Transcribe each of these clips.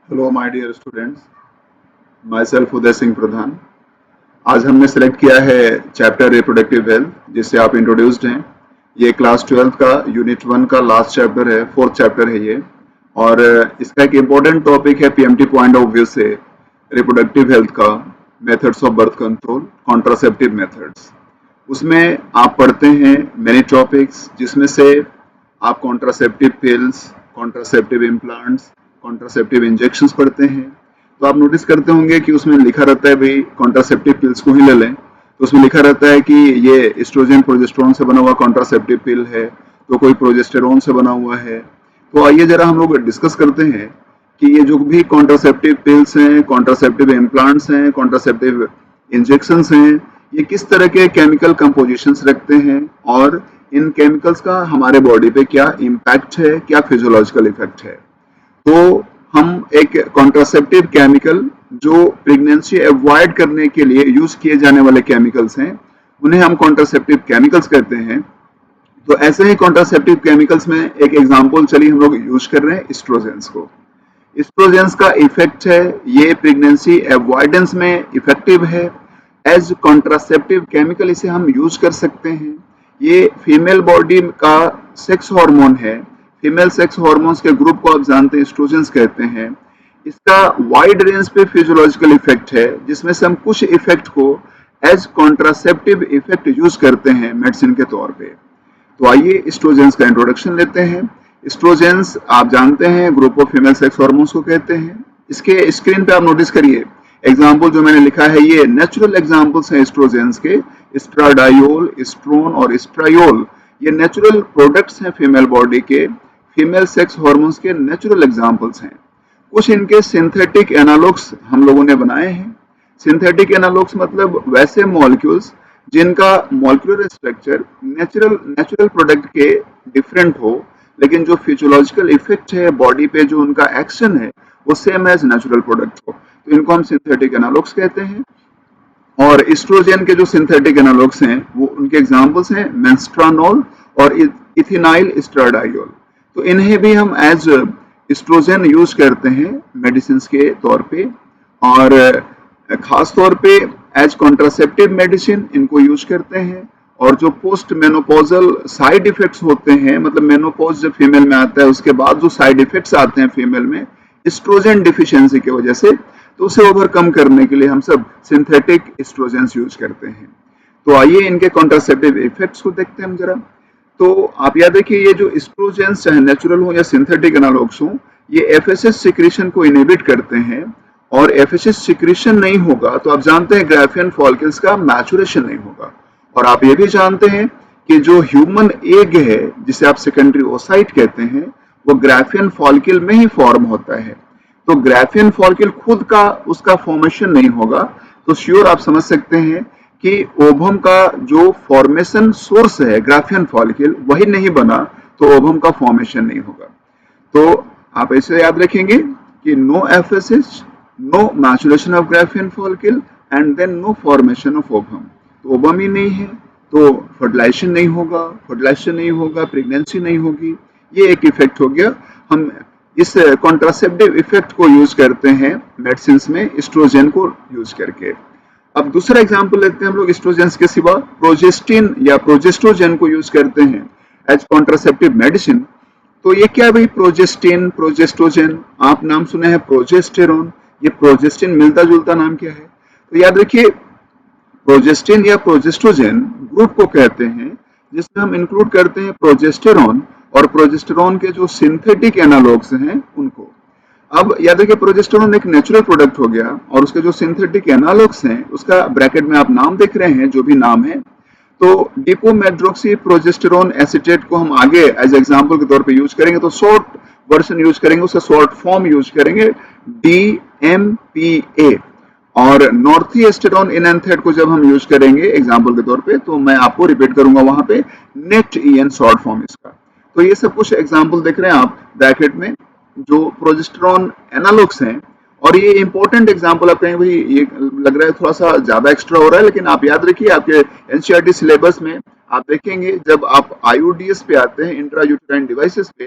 Hello my dear students, myself Uday Singh Pradhan. आज हमने select किया है चैप्टर रिप्रोडक्टिव हेल्थ, जिससे आप इंट्रोड्यूस्ड हैं। ये क्लास 12 का यूनिट 1 का लास्ट चैप्टर है, फोर्थ चैप्टर है ये। और इसका एक इम्पोर्टेंट टॉपिक है पीएमटी पॉइंट ऑफ व्यू से, रिप्रोडक्टिव हेल्थ का methods of birth control, contraceptive methods. उसमें आप पढ़ते हैं मेनी टॉपिक्स, जिसमें से आप contraceptive pills, contraceptive implants, contraceptive injections पढ़ते हैं। तो आप नोटिस करते होंगे कि उसमें लिखा रहता है भाई कॉन्ट्रासेप्टिव पिल्स को ही ले लें, तो उसमें लिखा रहता है कि ये एस्ट्रोजन प्रोजेस्टेरोन से बना हुआ कॉन्ट्रासेप्टिव पिल है, तो कोई प्रोजेस्टेरोन से बना हुआ है। तो आइए जरा हम लोग डिस्कस करते हैं कि ये जो भी कॉन्ट्रासेप्टिव पिल्स हैं, कॉन्ट्रासेप्टिव इम्प्लांट्स हैं, कॉन्ट्रासेप्टिव इंजेक्शंस हैं, ये किस तरह के केमिकल कंपोजिशंस रखते हैं और इन केमिकल्स का हमारे बॉडी पे क्या इम्पैक्ट है, क्या फिजियोलॉजिकल इफेक्ट है। तो हम एक कॉन्ट्रासेप्टिव केमिकल जो प्रेगनेंसी अवॉइड करने के लिए यूज किए जाने वाले केमिकल्स हैं, उन्हें हम कॉन्ट्रासेप्टिव केमिकल्स कहते हैं। तो ऐसे ही कॉन्ट्रासेप्टिव केमिकल्स में एक एग्जांपल चलिए हम लोग यूज कर रहे हैं एस्ट्रोजेंस को। एस्ट्रोजेंस का इफेक्ट है, ये प्रेगनेंसी अवॉइडेंस में इफेक्टिव है। एज कॉन्ट्रासेप्टिव केमिकल इसे हम यूज कर सकते हैं। ये फीमेल बॉडी का सेक्स हार्मोन है। फीमेल सेक्स हार्मोन्स के ग्रुप को आप जानते हैं एस्ट्रोजेंस कहते हैं। इसका वाइड रेंज पे फिजियोलॉजिकल इफेक्ट है, जिसमें से हम कुछ इफेक्ट को एज कॉन्ट्रासेप्टिव इफेक्ट यूज करते हैं मेडिसिन के तौर पे। तो आइए एस्ट्रोजेंस का इंट्रोडक्शन लेते हैं। एस्ट्रोजेंस आप जानते हैं group of female sex hormones को कहते हैं। इसके स्क्रीन पे आप नोटिस करिए, एग्जाम्पल जो मैंने लिखा है ये नेचुरल एग्जाम्पल्स हैं एस्ट्रोजेंस के। एस्ट्राडायोल, एस्ट्रोन और एस्ट्रायोल ये नेचुरल प्रोडक्ट्स हैं फीमेल बॉडी के, फीमेल सेक्स हार्मोन्स के नेचुरल एग्जाम्पल्स हैं। कुछ इनके सिंथेटिक एनालॉग्स हम लोगों ने बनाए हैं। सिंथेटिक एनालॉग्स मतलब वैसे मॉलिक्यूल्स जिनका molecular structure natural natural product के डिफरेंट हो, लेकिन जो फिजियोलॉजिकल इफेक्ट है बॉडी पे, जो उनका एक्शन है, वो सेम एज नेचुरल प्रोडक्ट हो, तो इनको हम सिंथेटिक एनालॉग्स कहते हैं। और एस्ट्रोजन के जो सिंथेटिक एनालॉग्स हैं वो उनके एग्जांपल्स हैं मेंस्ट्रानोल और इथिनाइल एस्ट्राडायोल। तो इन्हें भी हम एज एस्ट्रोजन यूज करते हैं मेडिसिन के तौर पे, और खास तौर पे एज कॉन्ट्रासेप्टिव मेडिसिन इनको यूज करते हैं। और जो पोस्ट मेनोपॉजल साइड इफेक्ट्स होते हैं, मतलब मेनोपॉज जब फीमेल में आता है उसके बाद जो साइड इफेक्ट्स आते हैं फीमेल में एस्ट्रोजन डिफिशियंसी की वजह से, तो उसे ओवरकम करने के लिए हम सब सिंथेटिक एस्ट्रोजेंस यूज करते हैं। तो आइए इनके कॉन्ट्रासेप्टिव इफेक्ट्स को देखते हैं हम जरा। तो आप याद रखिए, ये जो एस्ट्रोजेंस चाहे नेचुरल हो या सिंथेटिक एनालॉग्स हो, ये एफएसएस सिक्रीशन को इनहिबिट करते हैं। और एफएसएस सिक्रीशन नहीं होगा तो आप जानते हैं ग्राफियन फॉलिकल्स का मैचुरेशन नहीं होगा। और आप ये भी जानते हैं कि जो ह्यूमन एग है, जिसे आप सेकेंडरी ओसाइट कहते हैं, वो ग्राफियन फॉलिकल में ही फॉर्म होता है। तो ग्राफियन फॉलिकल खुद का उसका फॉर्मेशन नहीं होगा, तो श्योर आप समझ सकते हैं कि ओवम का जो फॉर्मेशन सोर्स है ग्राफियन फॉलिकल वही नहीं बना, तो ओवम का फॉर्मेशन नहीं होगा। तो आप ऐसे याद रखेंगे कि no FSH, no maturation of Graafian follicle and then no formation of ovum. तो ओवम ही नहीं है तो फर्टिलाइजेशन नहीं होगा, फर्टिलाइजेशन नहीं होगा प्रेगनेंसी नहीं होगी। ये एक इफेक्ट हो गया। हम इस कॉन्ट्रासेप्टिव इफेक्ट को यूज करते हैं मेडिसिन में एस्ट्रोजन को यूज करके। अब दूसरा एग्जांपल लेते हैं हम लोग एस्ट्रोजेंस के सिवा, प्रोजेस्टिन या प्रोजेस्ट्रोजन को यूज करते हैं एज कॉन्ट्रासेप्टिव मेडिसिन। तो ये क्या है भाई, प्रोजेस्टिन, प्रोजेस्ट्रोजन, आप नाम सुने हैं प्रोजेस्टेरोन, ये प्रोजेस्टिन मिलता जुलता नाम क्या है? तो याद रखिए, प्रोजेस्टिन या प्रोजेस्ट्रोजन ग्रुप को कहते हैं जिसमें हम इंक्लूड करते हैं प्रोजेस्टेरोन और प्रोजेस्टेरोन के जो सिंथेटिक एनालॉग्स हैं उनको। अब याद रखिए, प्रोजेस्टेरोन एक नेचुरल प्रोडक्ट हो गया और उसके जो सिंथेटिक एनालॉग्स हैं उसका ब्रैकेट में आप नाम देख रहे हैं, जो भी नाम है। तो डिपोमेड्रोक्सी प्रोजेस्टेरोन एसीटेट को हम आगे एज एग्जांपल के तौर पे यूज करेंगे, तो शॉर्ट वर्जन यूज करेंगे, उसका शॉर्ट फॉर्म यूज करेंगे DMPA। और नॉर्थीएस्टेरोन इनएंथेट को जब हम यूज करेंगे एग्जांपल के तौर पे, तो मैं आपको रिपीट करूंगा वहां पे नेट EN शॉर्ट फॉर्म इसका। तो ये सब कुछ एग्जांपल देख रहे हैं आप ब्रैकेट में, जो प्रोजेस्टेरोन एनालॉग्स हैं। और ये इंपॉर्टेंट एग्जांपल आप कहेंगे भाई ये लग रहा है थोड़ा सा ज्यादा एक्स्ट्रा हो रहा है, लेकिन आप याद रखिए आपके एनसीईआरटी सिलेबस में आप देखेंगे जब आप IUDs पे आते हैं, इंट्रा यूटेराइन डिवाइसेस पे,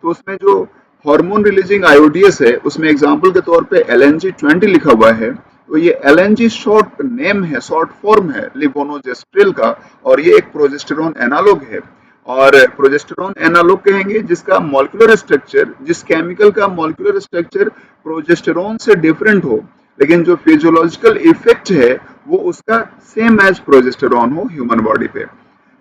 तो उसमें जो हार्मोन रिलीजिंग आयोडीएस है, उसमें एग्जांपल के तौर पे LNG-20 लिखा हुआ है, तो ये LNG शॉर्ट नेम है, शॉर्ट फॉर्म है लेवोनोजेस्ट्रिल का, और ये एक प्रोजेस्टेरोन एनालॉग है। और प्रोजेस्टेरोन एनालॉग कहेंगे जिसका मॉलिक्यूलर स्ट्रक्चर, जिस केमिकल का मॉलिक्यूलर स्ट्रक्चर प्रोजेस्टेरोन से डिफरेंट हो, लेकिन जो फिजियोलॉजिकल इफेक्ट है वो उसका सेम एज प्रोजेस्टेरोन हो ह्यूमन बॉडी पे।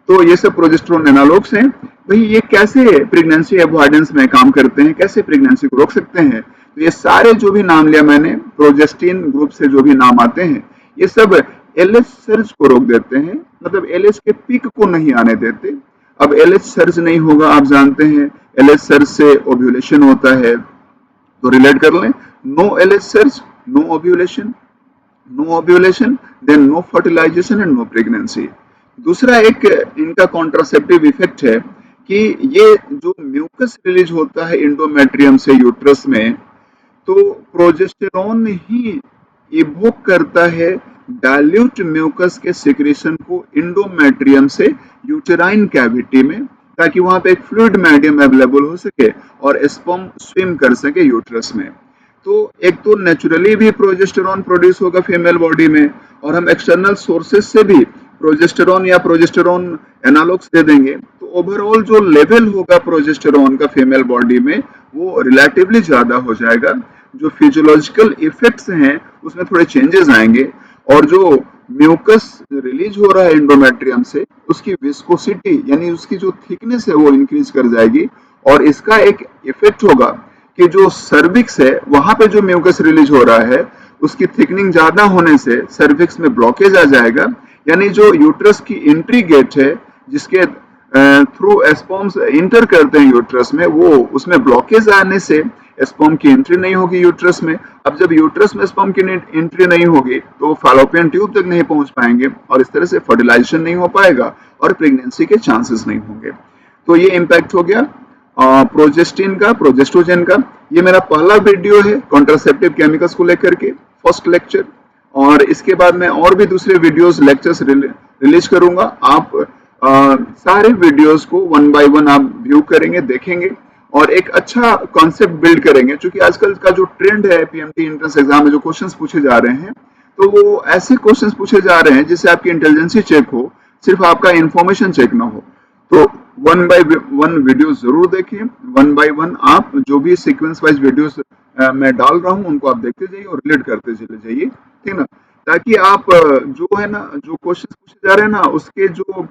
तो ये सब प्रोजेस्टेरोन एनालॉग्स हैं। भाई ये कैसे प्रेगनेंसी अवॉइडेंस में काम करते हैं, कैसे प्रेगनेंसी को रोक सकते हैं? तो ये सारे जो भी नाम लिया मैंने, प्रोजेस्टिन ग्रुप से जो भी नाम आते हैं, ये सब LH सर्ज को रोक देते हैं, मतलब LH के पीक को नहीं आने देते। अब LH सर्ज नहीं होगा, आप जानते हैं LH सर्ज से ओव्यूलेशन होता है, तो रिलेट कर लें, no LH surge no ovulation, no ovulation then no fertilization and no pregnancy. दूसरा एक इनका कॉन्ट्रासेप्टिव इफेक्ट है कि ये जो म्यूकस रिलीज होता है इंडोमेट्रियम से यूट्रस में, तो प्रोजेस्टेरोन ही इवोक करता है डाइल्यूट म्यूकस के सिक्रेशन को इंडोमेट्रियम से यूटेराइन कैविटी में, ताकि वहां पे एक फ्लूइड मीडियम अवेलेबल हो सके और स्पर्म स्विम कर सके यूट्रस में। तो एक तो नेचुरली भी प्रोजेस्टेरोन प्रोड्यूस होगा फीमेल बॉडी में, और हम एक्सटर्नल सोर्सेज से भी प्रोजेस्टेरोन या प्रोजेस्टेरोन एनालॉग्स दे देंगे, तो ओवरऑल जो लेवल होगा प्रोजेस्टेरोन का फीमेल बॉडी में वो रिलेटिवली ज्यादा हो जाएगा। जो फिजियोलॉजिकल इफेक्ट्स हैं उसमें थोड़े चेंजेस आएंगे, और जो म्यूकस रिलीज हो रहा है इंडोमेट्रियम से, उसकी विस्कोसिटी यानी उसकी जो थिकनेस है वो इंक्रीज कर जाएगी। और इसका एक इफेक्ट होगा कि जो सर्विक्स है वहां पे जो म्यूकस रिलीज हो रहा है उसकी थिकनिंग ज्यादा होने से सर्विक्स में ब्लॉकेज आ जाएगा, यानी जो यूट्रस की एंट्री गेट है जिसके थ्रू स्पर्म्स इंटर करते हैं यूट्रस में, वो उसमें ब्लॉकेज आने से स्पर्म की एंट्री नहीं होगी यूट्रस में। अब जब यूट्रस में स्पर्म की एंट्री नहीं होगी तो फैलोपियन ट्यूब तक नहीं पहुंच पाएंगे, और इस तरह से फर्टिलाइजेशन नहीं हो पाएगा और प्रेगनेंसी के चांसेस नहीं होंगे। तो ये इम्पैक्ट हो गया प्रोजेस्टिन का, प्रोजेस्ट्रोजन का। ये मेरा पहला वीडियो है कॉन्ट्रासेप्टिव केमिकल्स को लेकर के, फर्स्ट लेक्चर, और इसके बाद मैं और भी दूसरे वीडियोस लेक्चर्स रिलीज करूंगा। आप सारे वीडियोस को वन बाय वन आप व्यू करेंगे, देखेंगे और एक अच्छा कॉन्सेप्ट बिल्ड करेंगे। क्योंकि आजकल का जो ट्रेंड है PMT एंट्रेंस एग्जाम में जो क्वेश्चंस पूछे जा रहे हैं, तो वो ऐसे क्वेश्चंस पूछे जा रहे हैं जिससे आपकी इंटेलिजेंसी चेक हो, सिर्फ आपका इंफॉर्मेशन चेक ना हो। तो वन बाय वन वीडियो जरूर देखें, वन बाय वन आप जो भी सीक्वेंस वाइज वीडियोस मैं डाल रहा हूं उनको आप देखते जाइए और रिलेट करते चले जाइए, ठीक ना, ताकि आप जो है ना, जो क्वेश्चंस पूछे जा रहे हैं ना, उसके जो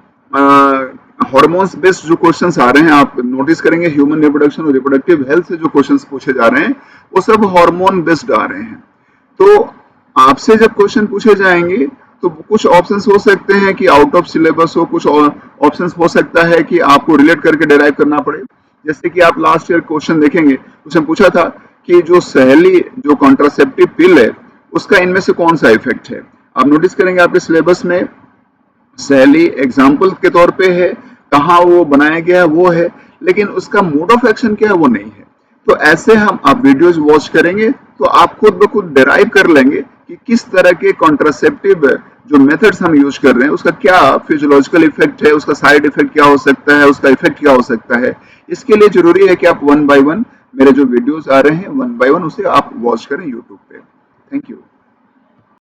हार्मोन्स बेस्ड जो क्वेश्चंस आ रहे हैं, आप नोटिस करेंगे ह्यूमन रिप्रोडक्शन और रिप्रोडक्टिव हेल्थ से जो क्वेश्चंस पूछे जा रहे हैं वो सब हार्मोन बेस्ड आ रहे हैं। तो आपसे जब क्वेश्चन पूछे जाएंगे तो कुछ ऑप्शंस हो सकते हैं कि आउट ऑफ सिलेबस हो, कुछ ऑप्शंस हो सकता है कि आपको रिलेट करके डिराइव करना पड़े। जैसे कि आप लास्ट ईयर क्वेश्चन देखेंगे, उसमें पूछा था कि जो सहेली जो कॉन्ट्रासेप्टिव पिल है उसका इनमें से कौन सा इफेक्ट है। आप नोटिस करेंगे आपके सिलेबस में सहेली एग्जाम्पल के तौर पे है, कहाँ वो बनाया गया है वो है, लेकिन उसका मोड ऑफ एक्शन क्या है वो नहीं है। तो ऐसे हम आप वीडियोज वॉच करेंगे तो आप खुद ब खुद डिराइव कर लेंगे कि किस तरह के कॉन्ट्रासेप्टिव जो मेथड्स हम यूज कर रहे हैं उसका क्या फिजियोलॉजिकल इफेक्ट है, उसका साइड इफेक्ट क्या हो सकता है, उसका इफेक्ट क्या हो सकता है। इसके लिए जरूरी है कि आप वन बाय वन मेरे जो वीडियोस आ रहे हैं वन बाय वन उसे आप वॉच करें यूट्यूब पे। Thank you.